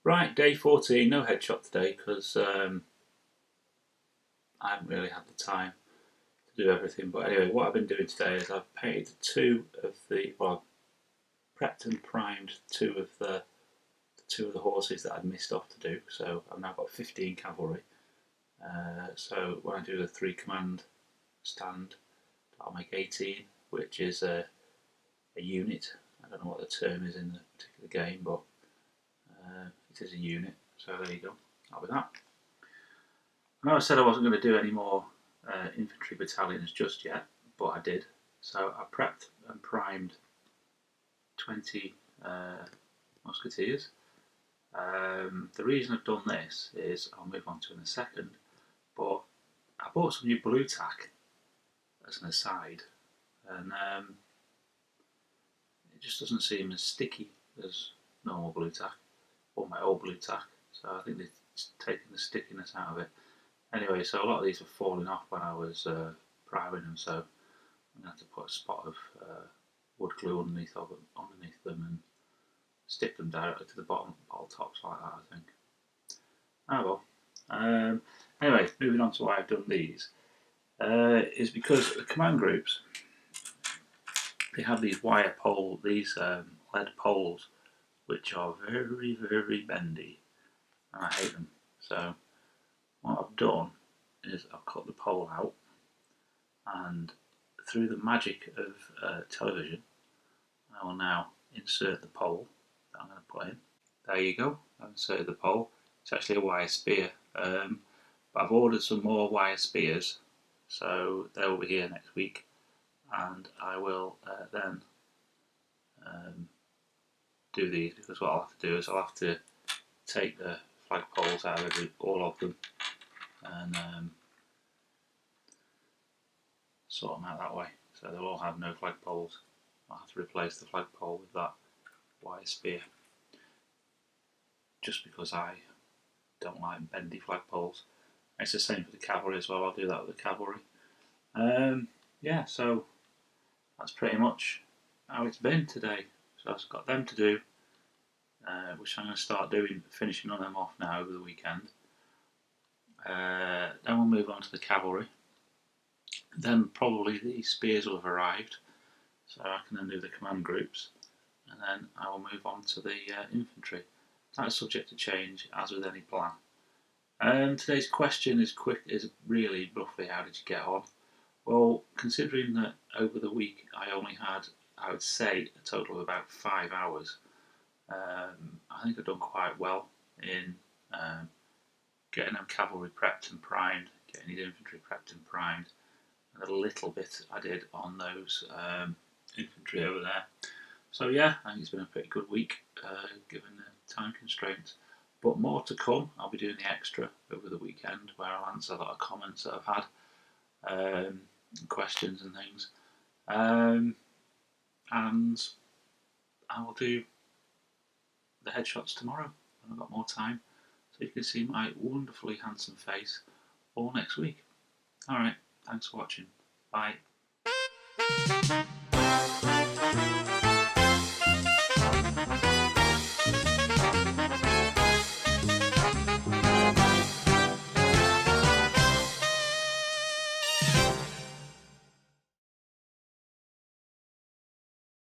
Right, day 14, no headshot today because I haven't really had the time to do everything. But anyway, what I've been doing today is I've painted prepped and primed two of the horses that I'd missed off to do. So I've now got 15 cavalry. So when I do the 3 command stand, I'll make 18, which is a unit. I don't know what the term is in the particular game, but it is a unit. So there you go. I'll be that. I know I said I wasn't going to do any more infantry battalions just yet, but I did. So I prepped and primed 20 musketeers. The reason I've done this is, I'll move on to in a second, but I bought some new blue tack as an aside, and it just doesn't seem as sticky as normal blue tack, or my old blue tack, so I think they've taken the stickiness out of it. Anyway, so a lot of these were falling off when I was priming them, so I'm going to have to put a spot of wood glue underneath them and stick them directly to the bottle tops like that, I think. Oh well. Anyway, moving on to why I've done these, is because the command groups, they have these lead poles, which are very, very bendy, and I hate them. So what I've done is I've cut the pole out, and through the magic of television, I will now insert the pole that I'm going to put in. There you go, I've inserted the pole. It's actually a wire spear, but I've ordered some more wire spears, so they will be here next week, and I will then do these, because what I'll have to do is I'll have to take the flag poles out of all of them and sort them out that way, so they'll all have no flag poles. I'll have to replace the flag pole with that wire spear, just because I don't like bendy flag poles. It's the same for the cavalry as well. I'll do that with the cavalry. Yeah, so that's pretty much how it's been today. So I've got them to do, which I'm going to start finishing on them off now over the weekend. Then we'll move on to the cavalry. Then probably the spears will have arrived, so I can then do the command groups, and then I will move on to the infantry. That's subject to change, as with any plan. Today's question is really roughly, how did you get on? Well, considering that over the week I only had, I would say, a total of about 5 hours, I think I've done quite well in getting them cavalry prepped and primed, getting the infantry prepped and primed, and a little bit I did on those infantry over there. So yeah, I think it's been a pretty good week, given the time constraints. But more to come. I'll be doing the extra over the weekend, where I'll answer a lot of comments that I've had, questions and things, and I will do the headshots tomorrow when I've got more time, so you can see my wonderfully handsome face all next week. Alright, thanks for watching. Bye.